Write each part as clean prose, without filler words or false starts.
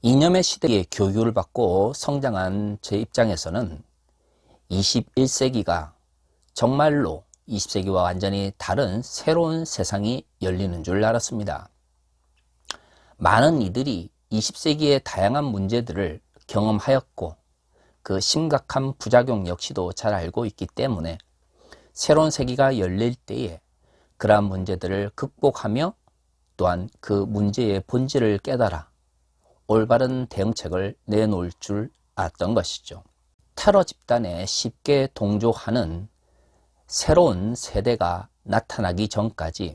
이념의 시대에 교육을 받고 성장한 제 입장에서는 21세기가 정말로 20세기와 완전히 다른 새로운 세상이 열리는 줄 알았습니다. 많은 이들이 20세기의 다양한 문제들을 경험하였고 그 심각한 부작용 역시도 잘 알고 있기 때문에 새로운 세기가 열릴 때에 그러한 문제들을 극복하며 또한 그 문제의 본질을 깨달아 올바른 대응책을 내놓을 줄 알았던 것이죠. 테러 집단에 쉽게 동조하는 새로운 세대가 나타나기 전까지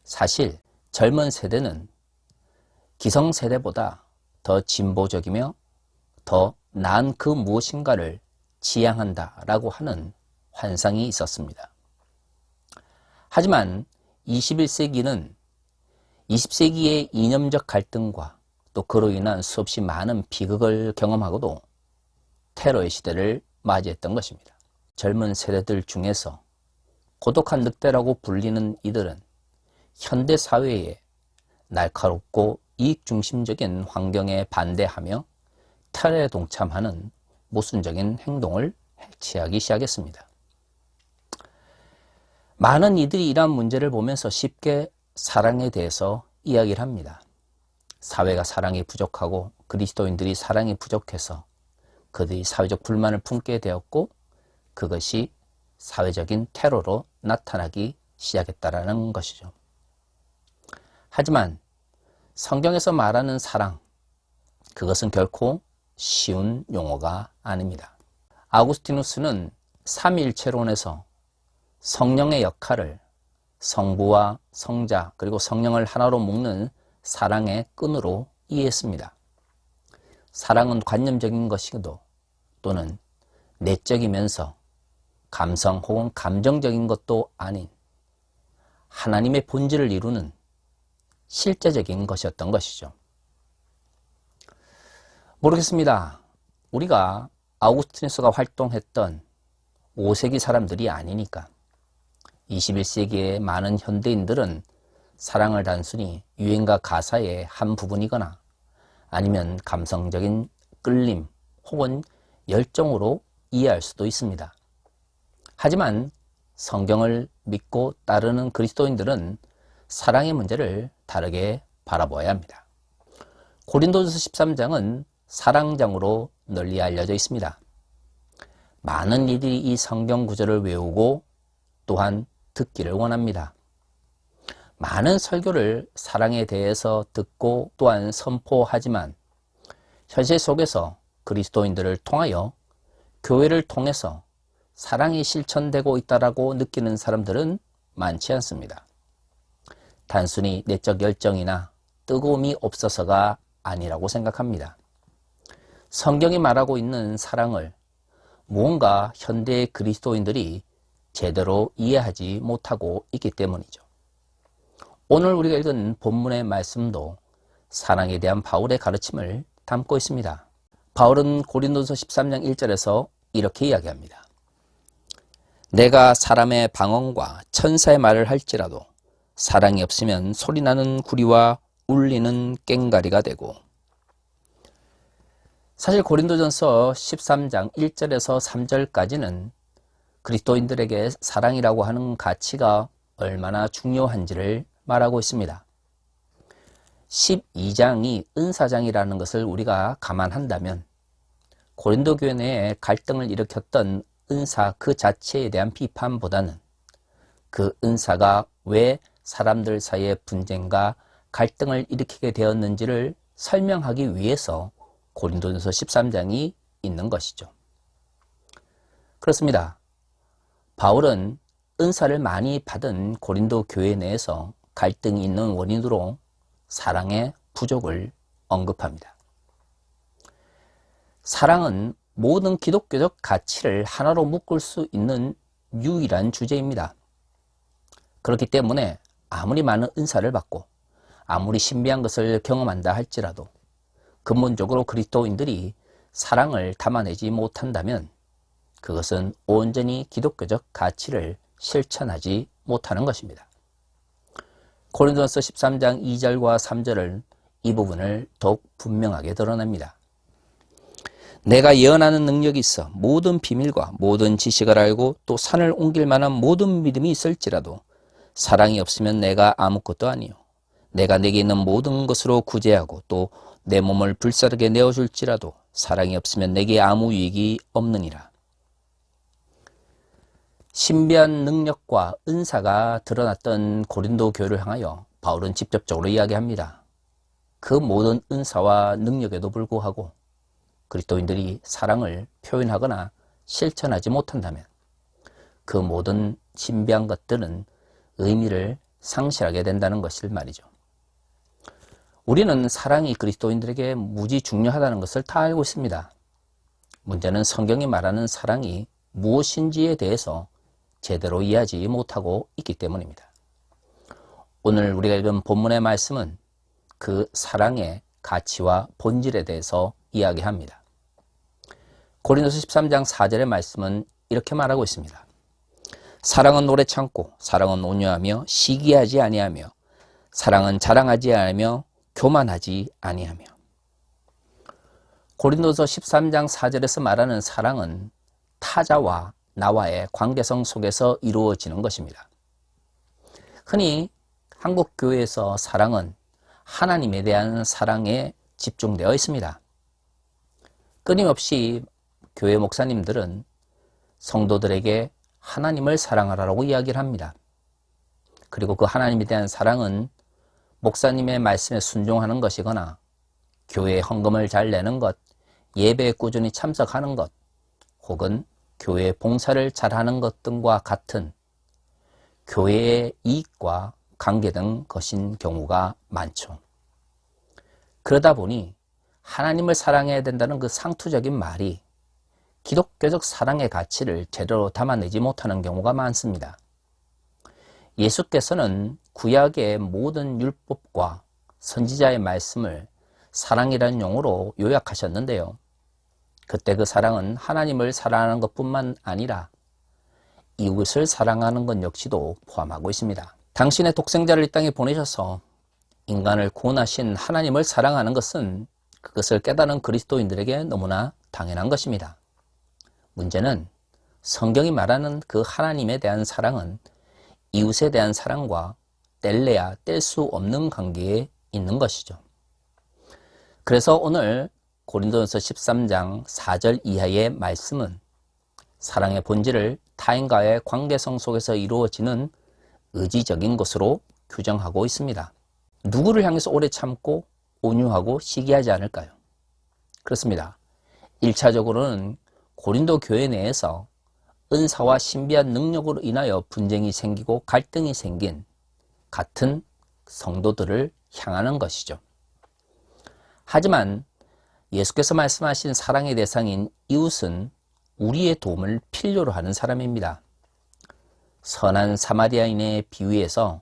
사실 젊은 세대는 기성세대보다 더 진보적이며 더 나은 그 무엇인가를 지향한다라고 하는 환상이 있었습니다. 하지만 21세기는 20세기의 이념적 갈등과 또 그로 인한 수없이 많은 비극을 경험하고도 테러의 시대를 맞이했던 것입니다. 젊은 세대들 중에서 고독한 늑대라고 불리는 이들은 현대 사회에 날카롭고 이익중심적인 환경에 반대하며 테러에 동참하는 모순적인 행동을 취하기 시작했습니다. 많은 이들이 이러한 문제를 보면서 쉽게 사랑에 대해서 이야기를 합니다. 사회가 사랑이 부족하고 그리스도인들이 사랑이 부족해서 그들이 사회적 불만을 품게 되었고 그것이 사회적인 테러로 나타나기 시작했다라는 것이죠. 하지만 성경에서 말하는 사랑, 그것은 결코 쉬운 용어가 아닙니다. 아우구스티누스는 삼위일체론에서 성령의 역할을 성부와 성자 그리고 성령을 하나로 묶는 사랑의 끈으로 이해했습니다. 사랑은 관념적인 것이기도 또는 내적이면서 감성 혹은 감정적인 것도 아닌 하나님의 본질을 이루는 실제적인 것이었던 것이죠. 모르겠습니다. 우리가 아우구스티누스가 활동했던 5세기 사람들이 아니니까 21세기의 많은 현대인들은 사랑을 단순히 유행과 가사의 한 부분이거나 아니면 감성적인 끌림 혹은 열정으로 이해할 수도 있습니다. 하지만 성경을 믿고 따르는 그리스도인들은 사랑의 문제를 다르게 바라보아야 합니다. 고린도전서 13장은 사랑장으로 널리 알려져 있습니다. 많은 이들이 이 성경 구절을 외우고 또한 듣기를 원합니다. 많은 설교를 사랑에 대해서 듣고 또한 선포하지만 현실 속에서 그리스도인들을 통하여 교회를 통해서 사랑이 실천되고 있다라고 느끼는 사람들은 많지 않습니다. 단순히 내적 열정이나 뜨거움이 없어서가 아니라고 생각합니다. 성경이 말하고 있는 사랑을 무언가 현대의 그리스도인들이 제대로 이해하지 못하고 있기 때문이죠. 오늘 우리가 읽은 본문의 말씀도 사랑에 대한 바울의 가르침을 담고 있습니다. 바울은 고린도서 13장 1절에서 이렇게 이야기합니다. 내가 사람의 방언과 천사의 말을 할지라도 사랑이 없으면 소리나는 구리와 울리는 꽹가리가 되고. 사실 고린도전서 13장 1절에서 3절까지는 그리스도인들에게 사랑이라고 하는 가치가 얼마나 중요한지를 말하고 있습니다. 12장이 은사장이라는 것을 우리가 감안한다면 고린도 교회 내에 갈등을 일으켰던 은사 그 자체에 대한 비판보다는 그 은사가 왜 사람들 사이의 분쟁과 갈등을 일으키게 되었는지를 설명하기 위해서 고린도전서 13장이 있는 것이죠. 그렇습니다. 바울은 은사를 많이 받은 고린도 교회 내에서 갈등이 있는 원인으로 사랑의 부족을 언급합니다. 사랑은 모든 기독교적 가치를 하나로 묶을 수 있는 유일한 주제입니다. 그렇기 때문에 아무리 많은 은사를 받고 아무리 신비한 것을 경험한다 할지라도 근본적으로 그리스도인들이 사랑을 담아내지 못한다면 그것은 온전히 기독교적 가치를 실천하지 못하는 것입니다. 고린도전서 13장 2절과 3절을 이 부분을 더욱 분명하게 드러냅니다. 내가 예언하는 능력이 있어 모든 비밀과 모든 지식을 알고 또 산을 옮길 만한 모든 믿음이 있을지라도 사랑이 없으면 내가 아무것도 아니요 내가 내게 있는 모든 것으로 구제하고 또 내 몸을 불사르게 내어줄지라도 사랑이 없으면 내게 아무 유익이 없느니라. 신비한 능력과 은사가 드러났던 고린도 교회를 향하여 바울은 직접적으로 이야기합니다. 그 모든 은사와 능력에도 불구하고 그리스도인들이 사랑을 표현하거나 실천하지 못한다면 그 모든 신비한 것들은 의미를 상실하게 된다는 것을 말이죠. 우리는 사랑이 그리스도인들에게 무지 중요하다는 것을 다 알고 있습니다. 문제는 성경이 말하는 사랑이 무엇인지에 대해서 제대로 이해하지 못하고 있기 때문입니다. 오늘 우리가 읽은 본문의 말씀은 그 사랑의 가치와 본질에 대해서 이야기합니다. 고린도서 13장 4절의 말씀은 이렇게 말하고 있습니다. 사랑은 오래 참고 사랑은 온유하며 시기하지 아니하며 사랑은 자랑하지 아니하며 교만하지 아니하며. 고린도서 13장 4절에서 말하는 사랑은 타자와 나와의 관계성 속에서 이루어지는 것입니다. 흔히 한국교회에서 사랑은 하나님에 대한 사랑에 집중되어 있습니다. 끊임없이 교회 목사님들은 성도들에게 하나님을 사랑하라고 이야기를 합니다. 그리고 그 하나님에 대한 사랑은 목사님의 말씀에 순종하는 것이거나 교회에 헌금을 잘 내는 것, 예배에 꾸준히 참석하는 것, 혹은 교회 봉사를 잘하는 것 등과 같은 교회의 이익과 관계 등 것인 경우가 많죠. 그러다 보니 하나님을 사랑해야 된다는 그 상투적인 말이 기독교적 사랑의 가치를 제대로 담아내지 못하는 경우가 많습니다. 예수께서는 구약의 모든 율법과 선지자의 말씀을 사랑이라는 용어로 요약하셨는데요. 그때 그 사랑은 하나님을 사랑하는 것뿐만 아니라 이웃을 사랑하는 것 역시도 포함하고 있습니다. 당신의 독생자를 이 땅에 보내셔서 인간을 구원하신 하나님을 사랑하는 것은 그것을 깨달은 그리스도인들에게 너무나 당연한 것입니다. 문제는 성경이 말하는 그 하나님에 대한 사랑은 이웃에 대한 사랑과 뗄래야 뗄 수 없는 관계에 있는 것이죠. 그래서 오늘 고린도전서 13장 4절 이하의 말씀은 사랑의 본질을 타인과의 관계성 속에서 이루어지는 의지적인 것으로 규정하고 있습니다. 누구를 향해서 오래 참고 온유하고 시기하지 않을까요? 그렇습니다. 1차적으로는 고린도 교회 내에서 은사와 신비한 능력으로 인하여 분쟁이 생기고 갈등이 생긴 같은 성도들을 향하는 것이죠. 하지만 예수께서 말씀하신 사랑의 대상인 이웃은 우리의 도움을 필요로 하는 사람입니다. 선한 사마리아인의 비유에서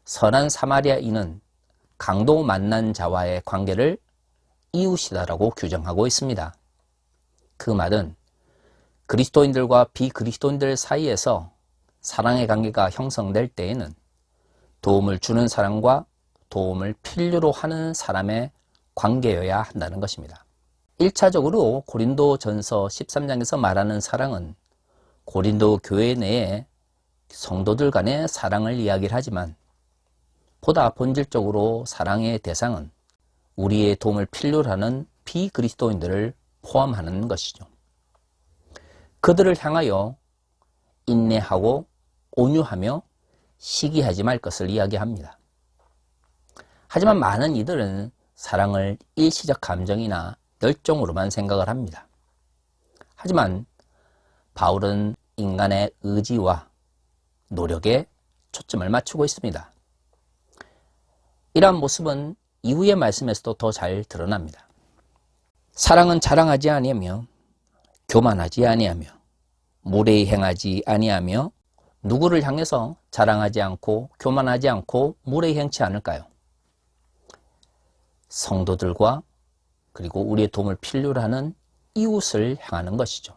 선한 사마리아인은 강도 만난 자와의 관계를 이웃이다라고 규정하고 있습니다. 그 말은 그리스도인들과 비그리스도인들 사이에서 사랑의 관계가 형성될 때에는 도움을 주는 사람과 도움을 필요로 하는 사람의 관계여야 한다는 것입니다. 1차적으로 고린도전서 13장에서 말하는 사랑은 고린도 교회 내에 성도들 간의 사랑을 이야기를 하지만 보다 본질적으로 사랑의 대상은 우리의 도움을 필요로 하는 비그리스도인들을 포함하는 것이죠. 그들을 향하여 인내하고 온유하며 시기하지 말 것을 이야기합니다. 하지만 많은 이들은 사랑을 일시적 감정이나 열정으로만 생각을 합니다. 하지만 바울은 인간의 의지와 노력에 초점을 맞추고 있습니다. 이러한 모습은 이후의 말씀에서도 더 잘 드러납니다. 사랑은 자랑하지 아니하며 교만하지 아니하며 무례히 행하지 아니하며 누구를 향해서 자랑하지 않고 교만하지 않고 무례히 행치 않을까요? 성도들과 그리고 우리의 도움을 필요로 하는 이웃을 향하는 것이죠.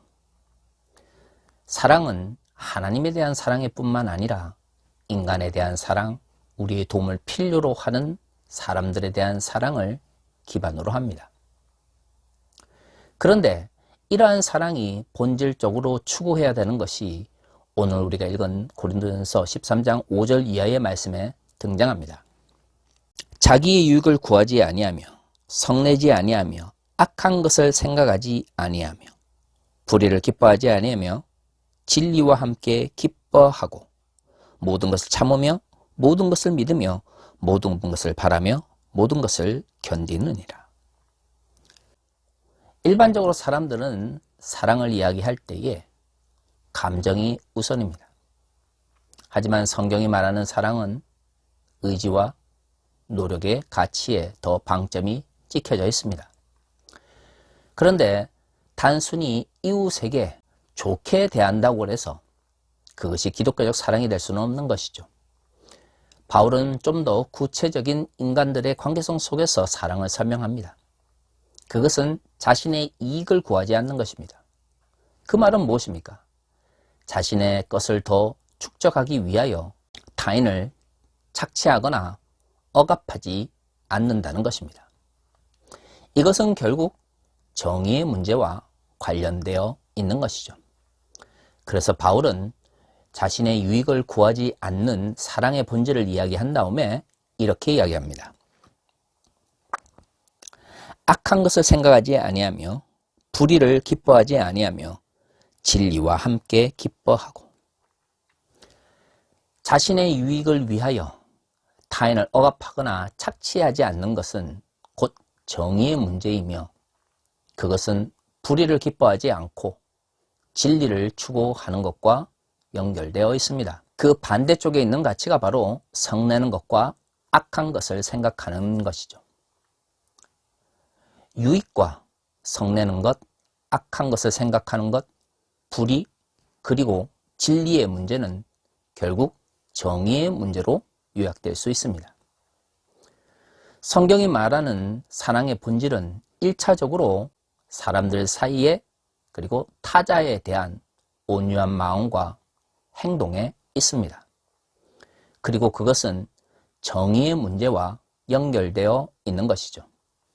사랑은 하나님에 대한 사랑일 뿐만 아니라 인간에 대한 사랑, 우리의 도움을 필요로 하는 사람들에 대한 사랑을 기반으로 합니다. 그런데 이러한 사랑이 본질적으로 추구해야 되는 것이 오늘 우리가 읽은 고린도전서 13장 5절 이하의 말씀에 등장합니다. 자기의 유익을 구하지 아니하며 성내지 아니하며 악한 것을 생각하지 아니하며 불의를 기뻐하지 아니하며 진리와 함께 기뻐하고 모든 것을 참으며 모든 것을 믿으며 모든 것을 바라며 모든 것을 견디느니라. 일반적으로 사람들은 사랑을 이야기할 때에 감정이 우선입니다. 하지만 성경이 말하는 사랑은 의지와 노력의 가치에 더 방점이 찍혀져 있습니다. 그런데 단순히 이웃에게 좋게 대한다고 해서 그것이 기독교적 사랑이 될 수는 없는 것이죠. 바울은 좀 더 구체적인 인간들의 관계성 속에서 사랑을 설명합니다. 그것은 자신의 이익을 구하지 않는 것입니다. 그 말은 무엇입니까? 자신의 것을 더 축적하기 위하여 타인을 착취하거나 억압하지 않는다는 것입니다. 이것은 결국 정의의 문제와 관련되어 있는 것이죠. 그래서 바울은 자신의 유익을 구하지 않는 사랑의 본질을 이야기한 다음에 이렇게 이야기합니다. 악한 것을 생각하지 아니하며 불의를 기뻐하지 아니하며 진리와 함께 기뻐하고 자신의 유익을 위하여 타인을 억압하거나 착취하지 않는 것은 곧 정의의 문제이며 그것은 불의를 기뻐하지 않고 진리를 추구하는 것과 연결되어 있습니다. 그 반대쪽에 있는 가치가 바로 성내는 것과 악한 것을 생각하는 것이죠. 유익과 성내는 것, 악한 것을 생각하는 것, 불의, 그리고 진리의 문제는 결국 정의의 문제로 요약될 수 있습니다. 성경이 말하는 사랑의 본질은 1차적으로 사람들 사이에 그리고 타자에 대한 온유한 마음과 행동에 있습니다. 그리고 그것은 정의의 문제와 연결되어 있는 것이죠.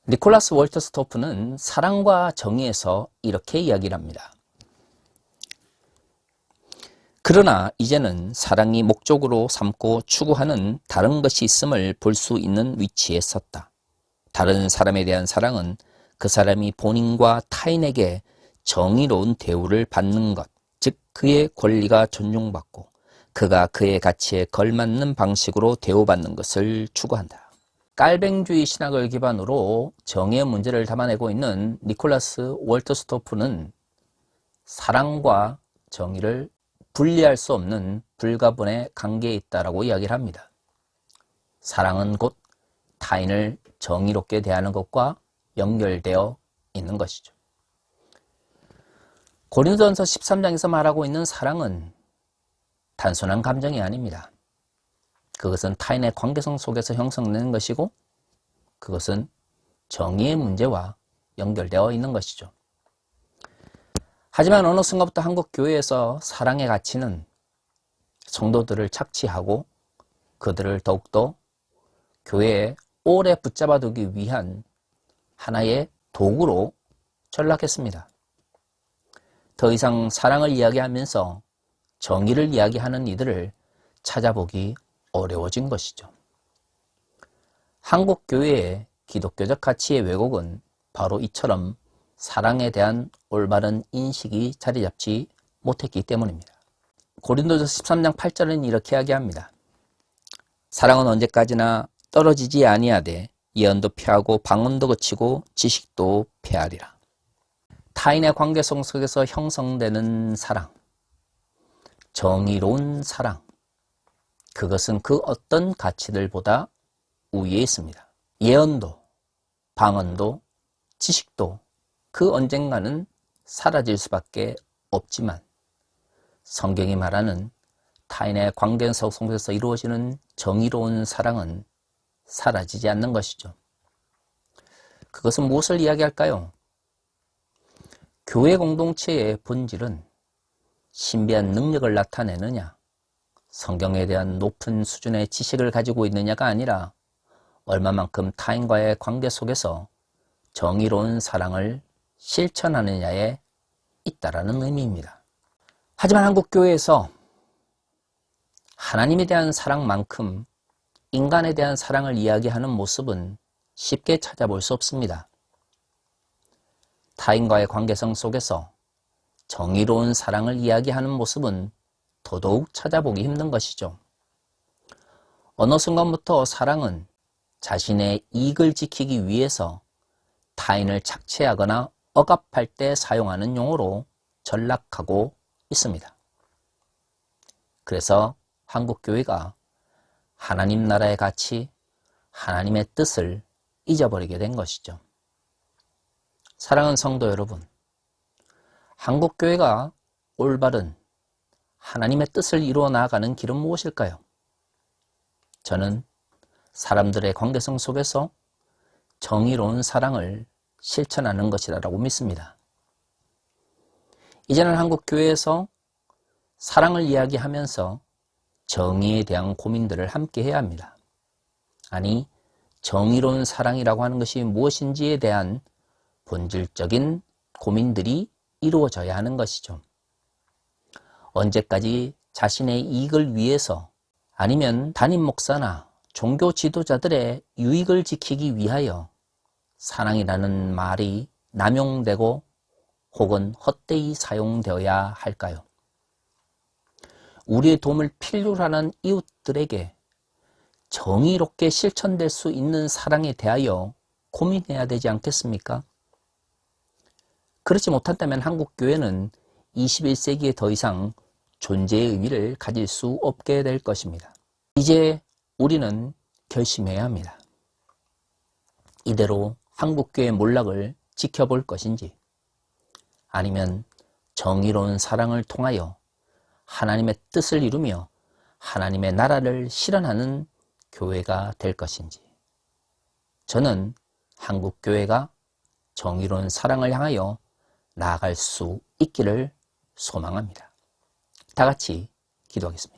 니콜라스 월터스토프는 사랑과 정의에서 이렇게 이야기를 합니다. 그러나 이제는 사랑이 목적으로 삼고 추구하는 다른 것이 있음을 볼 수 있는 위치에 섰다. 다른 사람에 대한 사랑은 그 사람이 본인과 타인에게 정의로운 대우를 받는 것, 즉 그의 권리가 존중받고 그가 그의 가치에 걸맞는 방식으로 대우받는 것을 추구한다. 깔뱅주의 신학을 기반으로 정의의 문제를 담아내고 있는 니콜라스 월터스토프는 사랑과 정의를 분리할 수 없는 불가분의 관계에 있다라고 이야기를 합니다. 사랑은 곧 타인을 정의롭게 대하는 것과 연결되어 있는 것이죠. 고린도전서 13장에서 말하고 있는 사랑은 단순한 감정이 아닙니다. 그것은 타인의 관계성 속에서 형성되는 것이고 그것은 정의의 문제와 연결되어 있는 것이죠. 하지만 어느 순간부터 한국 교회에서 사랑의 가치는 성도들을 착취하고 그들을 더욱더 교회에 오래 붙잡아두기 위한 하나의 도구로 전락했습니다. 더 이상 사랑을 이야기하면서 정의를 이야기하는 이들을 찾아보기 어려워진 것이죠. 한국 교회의 기독교적 가치의 왜곡은 바로 이처럼 사랑에 대한 올바른 인식이 자리 잡지 못했기 때문입니다. 고린도전서 13장 8절은 이렇게 이야기합니다. 사랑은 언제까지나 떨어지지 아니하되 예언도 피하고 방언도 그치고 지식도 패하리라. 타인의 관계성 속에서 형성되는 사랑, 정의로운 사랑, 그것은 그 어떤 가치들보다 우위에 있습니다. 예언도, 방언도, 지식도 그 언젠가는 사라질 수밖에 없지만 성경이 말하는 타인의 관계성 속에서 이루어지는 정의로운 사랑은 사라지지 않는 것이죠. 그것은 무엇을 이야기할까요? 교회 공동체의 본질은 신비한 능력을 나타내느냐, 성경에 대한 높은 수준의 지식을 가지고 있느냐가 아니라 얼마만큼 타인과의 관계 속에서 정의로운 사랑을 실천하느냐에 있다라는 의미입니다. 하지만 한국교회에서 하나님에 대한 사랑만큼 인간에 대한 사랑을 이야기하는 모습은 쉽게 찾아볼 수 없습니다. 타인과의 관계성 속에서 정의로운 사랑을 이야기하는 모습은 더더욱 찾아보기 힘든 것이죠. 어느 순간부터 사랑은 자신의 이익을 지키기 위해서 타인을 착취하거나 억압할 때 사용하는 용어로 전락하고 있습니다. 그래서 한국교회가 하나님 나라의 가치, 하나님의 뜻을 잊어버리게 된 것이죠. 사랑하는 성도 여러분, 한국교회가 올바른 하나님의 뜻을 이루어 나아가는 길은 무엇일까요? 저는 사람들의 관계성 속에서 정의로운 사랑을 실천하는 것이라고 믿습니다. 이제는 한국교회에서 사랑을 이야기하면서 정의에 대한 고민들을 함께 해야 합니다. 아니, 정의로운 사랑이라고 하는 것이 무엇인지에 대한 본질적인 고민들이 이루어져야 하는 것이죠. 언제까지 자신의 이익을 위해서 아니면 담임 목사나 종교 지도자들의 유익을 지키기 위하여 사랑이라는 말이 남용되고 혹은 헛되이 사용되어야 할까요? 우리의 도움을 필요로 하는 이웃들에게 정의롭게 실천될 수 있는 사랑에 대하여 고민해야 되지 않겠습니까? 그렇지 못한다면 한국교회는 21세기에 더 이상 존재의 의미를 가질 수 없게 될 것입니다. 이제 우리는 결심해야 합니다. 이대로 한국교회의 몰락을 지켜볼 것인지 아니면 정의로운 사랑을 통하여 하나님의 뜻을 이루며 하나님의 나라를 실현하는 교회가 될 것인지. 저는 한국교회가 정의로운 사랑을 향하여 나아갈 수 있기를 소망합니다. 다 같이 기도하겠습니다.